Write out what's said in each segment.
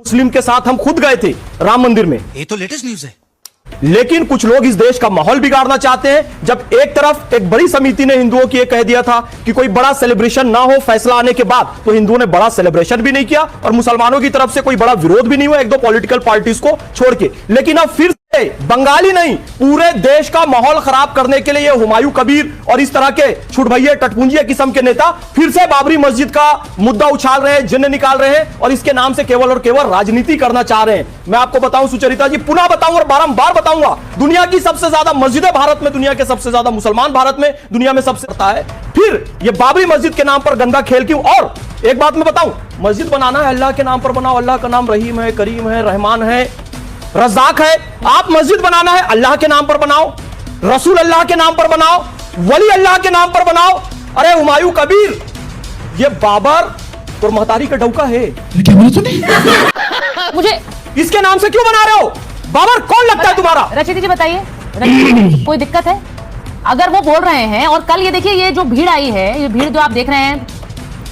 मुस्लिम के साथ हम खुद गए थे राम मंदिर में। ये तो लेटेस्ट न्यूज है। लेकिन कुछ लोग इस देश का माहौल बिगाड़ना चाहते हैं। जब एक तरफ एक बड़ी समिति ने हिंदुओं की कह दिया था कि कोई बड़ा सेलिब्रेशन ना हो फैसला आने के बाद, तो हिंदुओं ने बड़ा सेलिब्रेशन भी नहीं किया और मुसलमानों की तरफ से कोई बड़ा विरोध भी नहीं हुआ, एक दो पॉलिटिकल पार्टीज को छोड़ के। लेकिन अब फिर बंगाली नहीं, पूरे देश का माहौल खराब करने के लिए ये हुमायूं कबीर और इस तरह के छुटभैये टटपुंजिया किस्म के नेता फिर से बाबरी मस्जिद का मुद्दा उछाल रहे हैं, जिन्न निकाल रहे हैं और इसके नाम से केवल और केवल राजनीति करना चाह रहे हैं। मैं आपको बताऊं सुचरिता जी, पुनः बताऊं और बारंबार बताऊंगा, दुनिया की सबसे ज्यादा मस्जिदें भारत में, दुनिया के सबसे ज्यादा मुसलमान भारत में, दुनिया में सबसे करता है। फिर ये बाबरी मस्जिद के नाम पर गंदा खेल क्यों? और एक बात मैं बताऊं, मस्जिद बनाना है अल्लाह के नाम पर बनाओ, अल्लाह का नाम रहीम है, करीम है, रहमान है, रज़ाक है। आप मस्जिद बनाना है अल्लाह के नाम पर बनाओ, रसूल अल्लाह के नाम पर बनाओ, वली अल्लाह के नाम पर बनाओ। अरे हुमायूं कबीर, ये बाबर और महतारी का डौका है। क्या बोला तूने? मुझे इसके नाम से क्यों बना रहे हो? बाबर कौन लगता है तुम्हारा? रचित जी बताइए, रचित कोई दिक्कत है अगर वो बोल रहे हैं? और कल ये देखिए, ये जो भीड़ आई है, ये भीड़ जो आप देख रहे हैं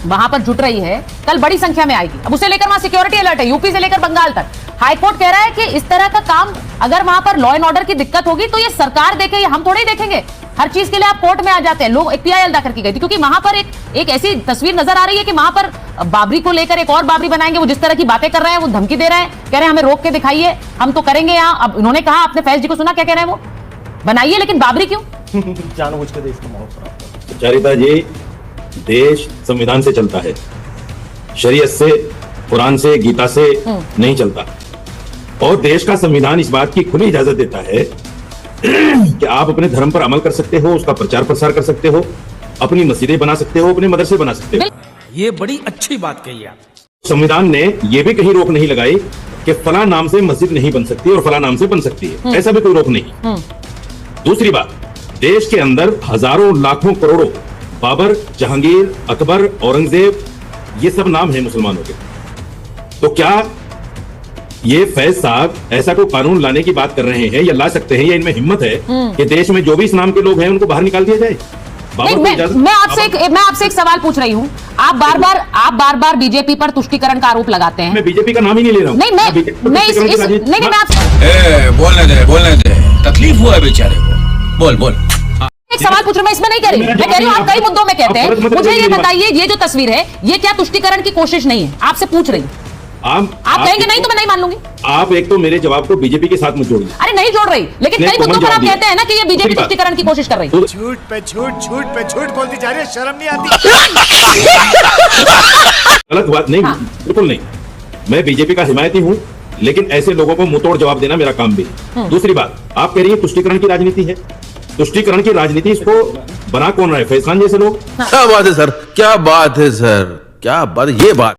वहां पर जुट रही है, कल बड़ी संख्या में आएगी। अब उसे लेकर वहां सिक्योरिटी अलर्ट है, यूपी से लेकर बंगाल तक। हाईकोर्ट कह रहा है कि इस तरह का काम अगर वहां पर लॉ एंड ऑर्डर की दिक्कत होगी तो ये सरकार देखे, हम थोड़े ही देखेंगे। हर चीज के लिए आप कोर्ट में आ जाते हैं। लोग एक PIL दाखिल की गई थी क्योंकि वहां पर एक ऐसी तस्वीर नजर आ रही है कि वहां पर बाबरी को लेकर एक और बाबरी बनाएंगे। वो जिस तरह की बातें कर रहे हैं, वो धमकी दे रहे हैं, कह रहे हैं हमें रोक के दिखाइए, हम तो करेंगे यहाँ। अब इन्होंने कहा, आपने फैज जी को सुना क्या कह रहे हैं? वो बनाइए लेकिन बाबरी क्यों? जानबूझ के देश का माहौल खराब। चारिता जी, देश संविधान से चलता है, शरीयत से, कुरान से, गीता से नहीं चलता। और देश का संविधान इस बात की खुली इजाजत देता है कि आप अपने धर्म पर अमल कर सकते हो, उसका प्रचार प्रसार कर सकते हो, अपनी मस्जिदें बना सकते हो, अपने मदरसे बना सकते हो। ये बड़ी अच्छी बात कही आप। संविधान ने यह भी कहीं रोक नहीं लगाई कि फला नाम से मस्जिद नहीं बन सकती और फला नाम से बन सकती है, ऐसा भी कोई रोक नहीं। दूसरी बात, देश के अंदर हजारों लाखों करोड़ों बाबर, जहांगीर, अकबर, औरंगजेब, ये सब नाम है मुसलमानों के। तो क्या ये फैज साहब ऐसा कोई कानून लाने की बात कर रहे हैं या ला सकते हैं, या इनमें हिम्मत है कि देश में जो भी इस नाम के लोग हैं उनको बाहर निकाल दिया जाए? मैं आपसे एक सवाल पूछ रही हूँ। आप बार बार बीजेपी पर तुष्टीकरण का आरोप लगाते हैं। मैं बीजेपी का नाम ही नहीं ले रहा हूँ। बोलने दे, तकलीफ हुआ है बेचारे को। बोल एक सवाल पूछ रहा हूं, मैं इसमें नहीं कह रही। मैं कह रही हूँ आप कई मुद्दों में कहते हैं। मुझे ये बताइए, ये जो तस्वीर है ये क्या तुष्टीकरण की कोशिश नहीं है? आपसे पूछ रही हूँ। आप कहेंगे नहीं तो मैं नहीं मान लूंगी। आप एक तो मेरे जवाब को बीजेपी के साथ मत जोड़िए। अरे नहीं जोड़ रही, लेकिन कई मुद्दों पर आप कहते हैं ना कि ये बीजेपी तुष्टीकरण की कोशिश कर रही है। झूठ पे झूठ बोलती जा रही है, शर्म नहीं आती? गलत बात नहीं, बिल्कुल नहीं। मैं बीजेपी का हिमायती हूँ, लेकिन ऐसे लोगों को मुंहतोड़ जवाब देना मेरा काम भी है। दूसरी बात, आप कह रही है तुष्टीकरण की राजनीति है। तुष्टीकरण की राजनीति इसको बना कौन रहा है? फैज खान जैसे लोग। क्या बात है सर, क्या बात है सर, क्या बात, ये बात